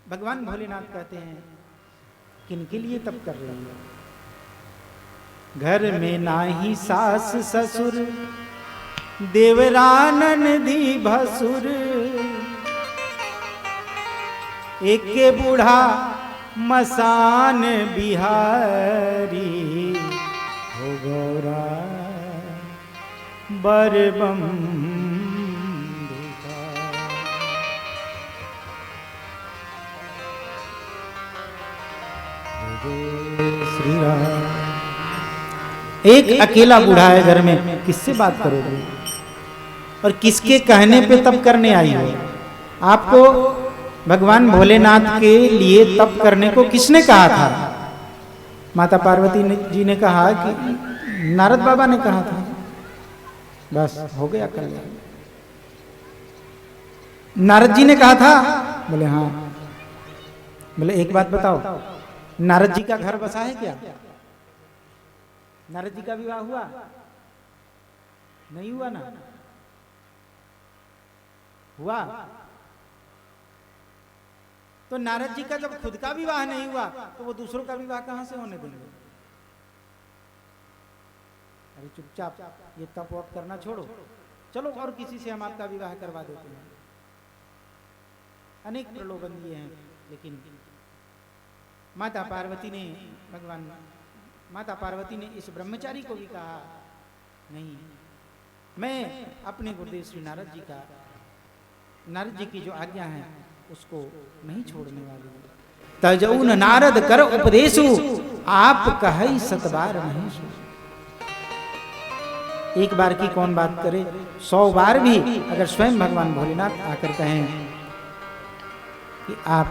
भगवान भोलेनाथ कहते हैं किनके लिए तप कर रही है? घर में नाही सास ससुर, देवरानन दी भसुर, एक बूढ़ा मसान बिहारी, हो गौरा बरबम। श्री राम। एक अकेला बूढ़ा है घर में, किससे बात करोगे? और किसके कहने पे तप करने आई हो? आपको भगवान भोलेनाथ के लिए तप करने को किसने कहा था? माता पार्वती जी ने कहा कि नारद बाबा ने कहा था। बस हो गया कल्याण। नारद जी ने कहा था? बोले हाँ। बोले एक बात बताओ, नारद जी का घर बसा है क्या? नारद जी का विवाह हुआ? नहीं हुआ ना? हुआ? तो नारद जी का जब खुद का विवाह नहीं हुआ तो वो दूसरों का विवाह कहां से होने देंगे? अरे चुपचाप ये तप वप करना छोड़ो, चलो और किसी से हम आपका विवाह करवा देते हैं। अनेक प्रलोभन दिए हैं, लेकिन माता पार्वती ने इस ब्रह्मचारी को भी कहा नहीं, मैं अपने गुरुदेव श्री नारद जी की जो आज्ञा है उसको नहीं छोड़ने वाली। तजऊन नारद कर उपदेशु, आप कहे सतबार महेश। एक बार की कौन बात करे, 100 बार भी अगर स्वयं भगवान भोलेनाथ आकर कहें कि आप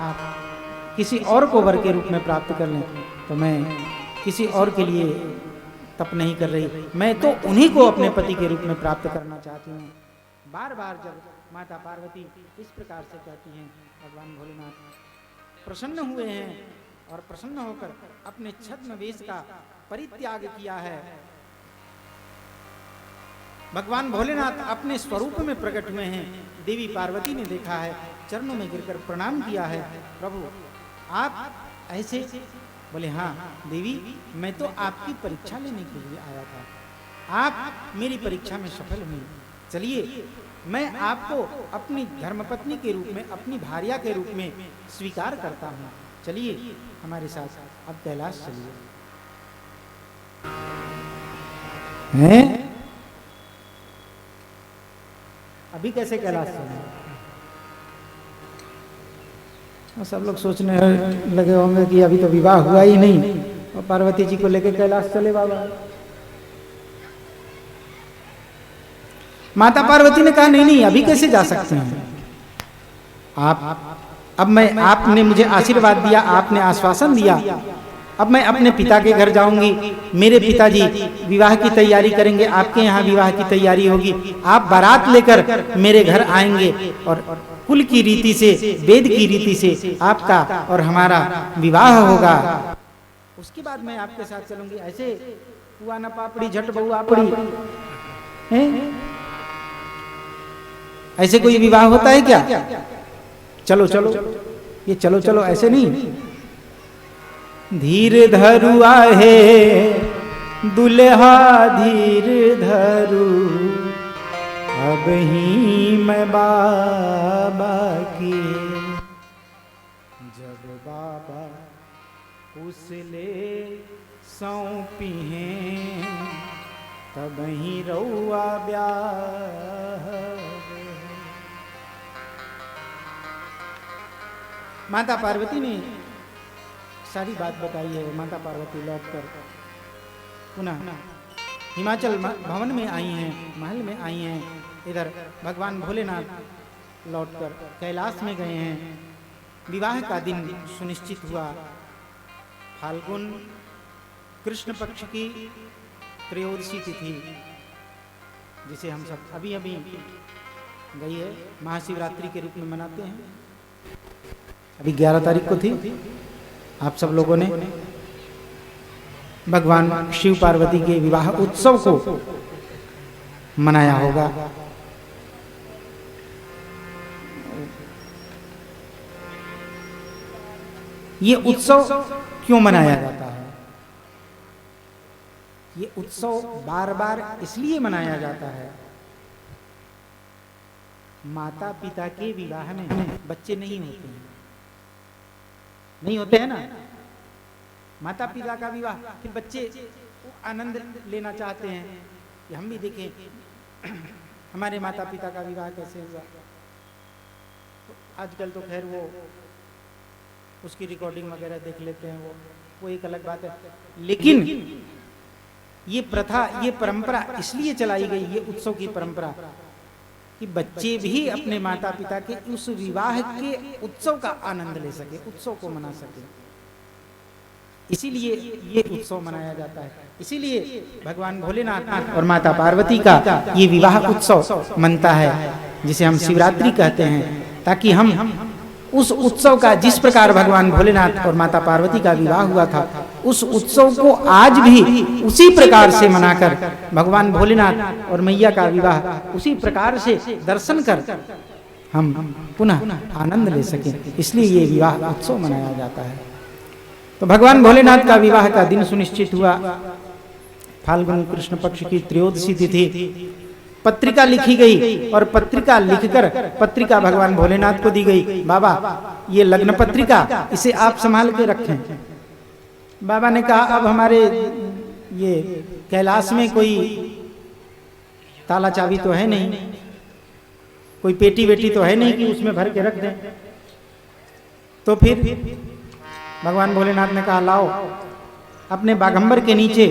किसी और को वर के रूप में प्राप्त कर लें, तो मैं किसी और के लिए तप नहीं कर रही, मैं तो उन्हीं को अपने पति के रूप में प्राप्त करना चाहती हूँ। बार बार जब माता पार्वती इस प्रकार से कहती हैं, भगवान भोलेनाथ प्रसन्न हुए हैं और प्रसन्न होकर अपने छद्म वेश का परित्याग किया है। भगवान भोलेनाथ अपने स्वरूप में प्रकट हुए हैं। देवी पार्वती ने देखा है, चरणों में गिरकर प्रणाम किया है, प्रभु आप ऐसे? बोले हाँ देवी, मैं तो आपकी परीक्षा लेने के लिए आया था, आप मेरी परीक्षा में सफल हुई। चलिए मैं आपको अपनी धर्मपत्नी के रूप में, अपनी भार्या के रूप में स्वीकार करता हूँ। चलिए हमारे साथ अब कैलाश चलिए। हैं? अभी कैसे कैलाश चले? सब लोग सोचने लगे होंगे कि अभी तो विवाह हुआ ही नहीं और पार्वती जी को लेकर कैलाश चले बाबा। माता पार्वती ने कहा नहीं अभी कैसे जा सकते हैं आप? अब मैं, आपने मुझे आशीर्वाद दिया, आपने आश्वासन दिया, अब मैं अपने पिता के घर जाऊंगी, मेरे पिताजी विवाह की तैयारी करेंगे, आपके यहाँ विवाह की तैयारी होगी, आप बारात लेकर मेरे घर आएंगे और कुल की रीति से, वेद की रीति से आपका और हमारा विवाह होगा। उसके बाद मैं आपके साथ चलूंगी। ऐसे हुआ ना पापड़ी झट बहु आपड़ी, ऐसे कोई विवाह होता है क्या? चलो चलो, ये चलो चलो ऐसे नहीं। धीर धरु आहे दुल्हा धीर धरु, अब ही मैं बाबा की, जब बाबा उसले सौंपी हैं, तब ही रउआ ब्याह। माता पार्वती ने सारी बात बताई है। माता पार्वती लौटकर पुनः हिमाचल भवन में आई हैं, महल में आई हैं। इधर भगवान भोलेनाथ लौटकर कैलाश में गए हैं। विवाह का दिन सुनिश्चित हुआ। फाल्गुन कृष्ण पक्ष की त्रयोदशी तिथि, जिसे हम सब अभी अभी गई है, महाशिवरात्रि के रूप में मनाते हैं। अभी 11 तारीख को थी। आप सब लोगों ने भगवान शिव पार्वती के विवाह उत्सव को मनाया होगा। ये उत्सव क्यों मनाया जाता है? ये उत्सव बार बार इसलिए मनाया जाता है, माता पिता के विवाह में बच्चे नहीं होते हैं, नहीं होते हैं ना। माता पिता का विवाह, फिर बच्चे आनंद लेना चाहते हैं कि हम भी देखें हमारे माता पिता का विवाह कैसे हुआ। तो आजकल तो खैर वो उसकी रिकॉर्डिंग वगैरह देख लेते हैं, वो एक अलग बात है। लेकिन ये प्रथा, ये परंपरा इसलिए चलाई गई, ये उत्सव की परंपरा, कि बच्चे भी अपने माता पिता के उस विवाह के उत्सव का आनंद ले सके, उत्सव को मना सके। इसीलिए ये उत्सव मनाया जाता है। इसीलिए भगवान भोलेनाथ और माता पार्वती का ये विवाह उत्सव मनता है, जिसे हम शिवरात्रि कहते हैं, ताकि हम उस उत्सव का, जिस प्रकार भगवान भोलेनाथ और माता पार्वती का विवाह हुआ था, उस उत्सव को आज भी उसी प्रकार से मनाकर भगवान भोलेनाथ और मैया का विवाह उसी प्रकार से दर्शन कर हम पुनः आनंद ले सकें, इसलिए ये विवाह उत्सव मनाया जाता है। तो भगवान भोलेनाथ का विवाह का दिन सुनिश्चित हुआ। फाल्गुन कृष्ण पक्ष की त्रयोदशी तिथि पत्रिका लिखी गई और पत्रिका लिखकर पत्रिका भगवान भोलेनाथ को दी गई। बाबा ये लग्न पत्रिका, इसे आप संभाल के रखें। बाबा ने कहा अब हमारे ये कैलाश में कोई ताला चाबी तो है नहीं, कोई पेटी वेटी तो है नहीं कि उसमें भर के रख दें। तो फिर भगवान भोलेनाथ ने कहा लाओ, अपने बागंबर के नीचे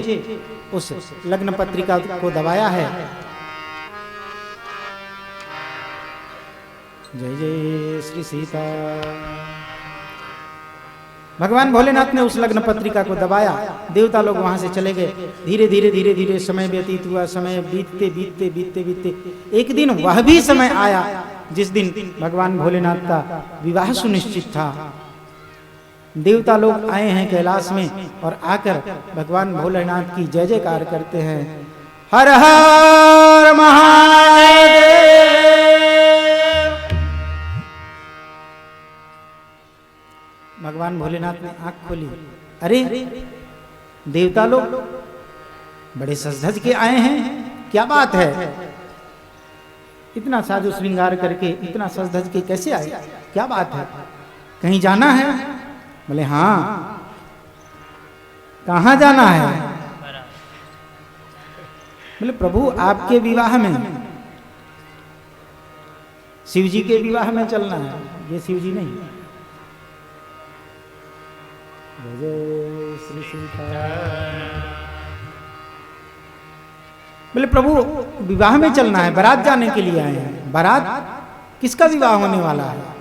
उस लग्न पत्रिका को दबाया है। जय जय श्री सीता। भगवान भोलेनाथ ने उस लग्न पत्रिका को दबाया, देवता लोग वहां से चले गए। धीरे धीरे धीरे धीरे समय व्यतीत हुआ, समय बीतते बीतते बीतते बीतते एक दिन वह भी समय आया जिस दिन भगवान भोलेनाथ का विवाह सुनिश्चित था। देवता लोग आए हैं कैलाश में और आकर भगवान भोलेनाथ की जय जयकार करते हैं। हर हर महादेव। भगवान भोलेनाथ ने आंख खोली, अरे देवता लोग बड़े सज-धज के आए हैं, क्या बात है? इतना साजो श्रृंगार करके, इतना सज-धज के कैसे आए? क्या बात है? कहीं जाना है? बोले हाँ। कहाँ जाना है? बोले प्रभु आपके विवाह में, शिव जी के विवाह में चलना है। ये शिव जी नहीं, जय श्री सीताराम। बोले प्रभु विवाह में चलना है, बारात जाने के लिए आए हैं। बारात किसका विवाह होने वाला है?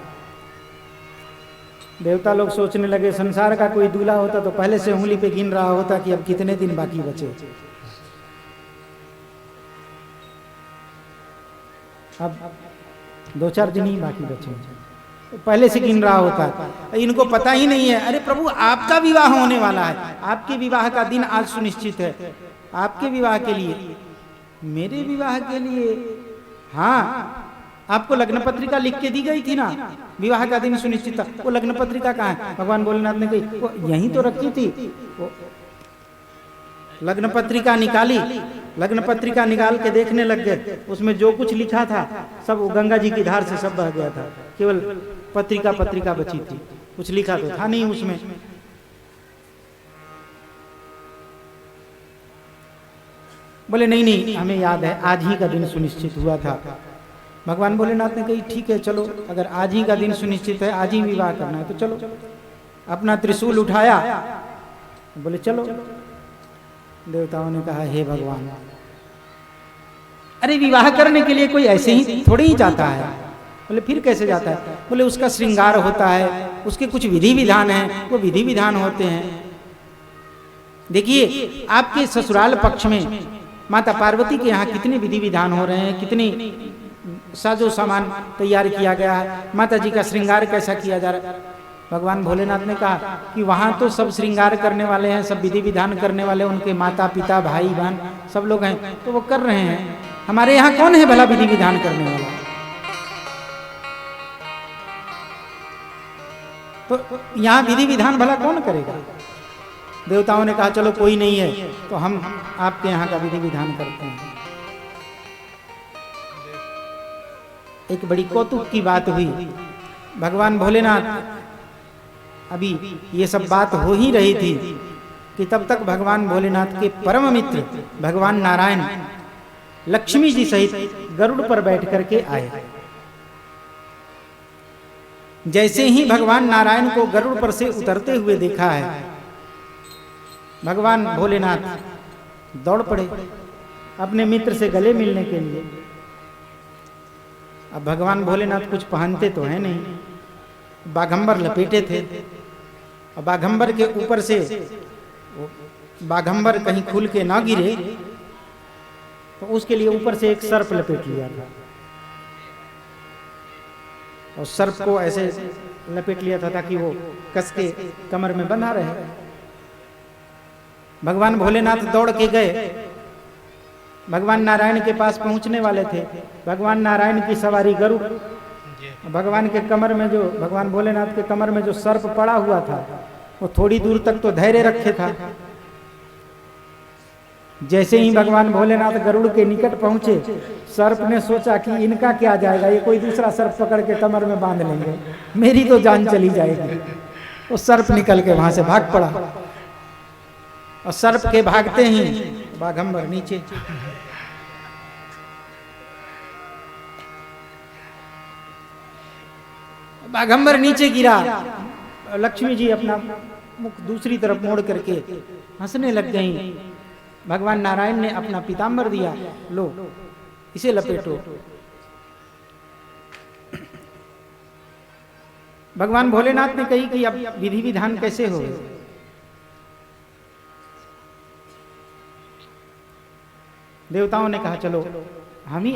देवता लोग सोचने लगे संसार का कोई दूल्हा होता तो पहले से उंगली पे गिन रहा होता कि अब कितने दिन बाकी बचे। अब 2-4 दिन ही बाकी बचे, तो पहले से गिन रहा होता। इनको पता ही नहीं है, अरे प्रभु आपका विवाह होने वाला है, आपके विवाह का दिन आज सुनिश्चित है। आपके विवाह के लिए, मेरे विवाह के लिए? हाँ, आपको लग्न पत्रिका लिख के दी गई थी ना, विवाह का दिन सुनिश्चित था। वो लग्न पत्रिका कहाँ है? भगवान भोलेनाथ ने कही वो यहीं तो रखी थी। वो लग्न पत्रिका निकाली, लग्न पत्रिका निकाल के देखने लग गए, उसमें जो कुछ लिखा था सब वो गंगा जी की धार से सब बह गया था। केवल पत्रिका बची थी, कुछ लिखा तो था नहीं उसमें। बोले नहीं नहीं हमें याद है, आज ही का दिन सुनिश्चित हुआ था। भगवान भोलेनाथ ने कही ठीक है चलो, अगर आज ही का दिन सुनिश्चित है, आज ही विवाह करना है तो चलो। अपना त्रिशूल उठाया, बोले चलो। देवताओं ने कहा हे भगवान, अरे विवाह करने के लिए कोई ऐसे ही थोड़ी ही जाता है। बोले फिर कैसे जाता है? बोले उसका श्रृंगार होता है, उसके कुछ विधि विधान हैं, वो विधि विधान होते हैं। देखिए आपके ससुराल पक्ष में माता पार्वती के यहाँ कितने विधि विधान हो रहे हैं, कितने साजो सामान तैयार किया गया है, माता जी का श्रृंगार कैसा किया जा रहा है। भगवान भोलेनाथ ने कहा कि वहाँ तो सब श्रृंगार करने वाले हैं, सब विधि विधान करने वाले, उनके माता पिता भाई बहन सब लोग हैं, तो वो कर रहे हैं। हमारे यहाँ कौन है भला विधि विधान करने वाला? तो यहाँ विधि विधान भला कौन करेगा? देवताओं ने कहा चलो कोई नहीं है तो हम आपके यहाँ का विधि विधान करते हैं। एक बड़ी कौतुक की बात हुई। भगवान भोलेनाथ, अभी ये सब बात हो ही रही थी कि तब तक भगवान भोलेनाथ के परम मित्र भगवान नारायण लक्ष्मी जी सहित गरुड़ पर बैठ करके आए। जैसे ही भगवान नारायण को गरुड़ पर से उतरते हुए देखा है, भगवान भोलेनाथ दौड़ पड़े अपने मित्र से गले मिलने के लिए। अब भगवान भोलेनाथ कुछ पहनते तो है नहीं, बाघंबर लपेटे थे और बाघंबर के ऊपर से बाघंबर कहीं खुल के ना गिरे तो उसके लिए ऊपर से एक सर्प लपेट लिया था और सर्प को ऐसे लपेट लिया था ताकि वो कस के कमर में बंधा रहे। भगवान भोलेनाथ दौड़ के गए, भगवान नारायण के पास पहुंचने वाले थे। भगवान नारायण की सवारी गरुड़, भगवान के कमर में जो भगवान भोलेनाथ के कमर में जो सर्प पड़ा हुआ था वो थोड़ी दूर तक तो धैर्य रखे था। जैसे ही भगवान भोलेनाथ गरुड़ के निकट पहुंचे, सर्प ने सोचा कि इनका क्या जाएगा, ये कोई दूसरा सर्प पकड़ के कमर में बांध लेंगे, मेरी तो जान चली जाएगी। वो सर्प निकल के वहां से भाग पड़ा और सर्प के भागते ही बाघंबर नीचे। बाघंबर नीचे गिरा। लक्ष्मी जी अपना मुख दूसरी तरफ मोड़ करके हंसने लग गईं। भगवान नारायण ने अपना पीताम्बर दिया, लो इसे लपेटो। भगवान भोलेनाथ ने कही कि अब विधि विधान कैसे हो? देवताओं ने कहा चलो हम ही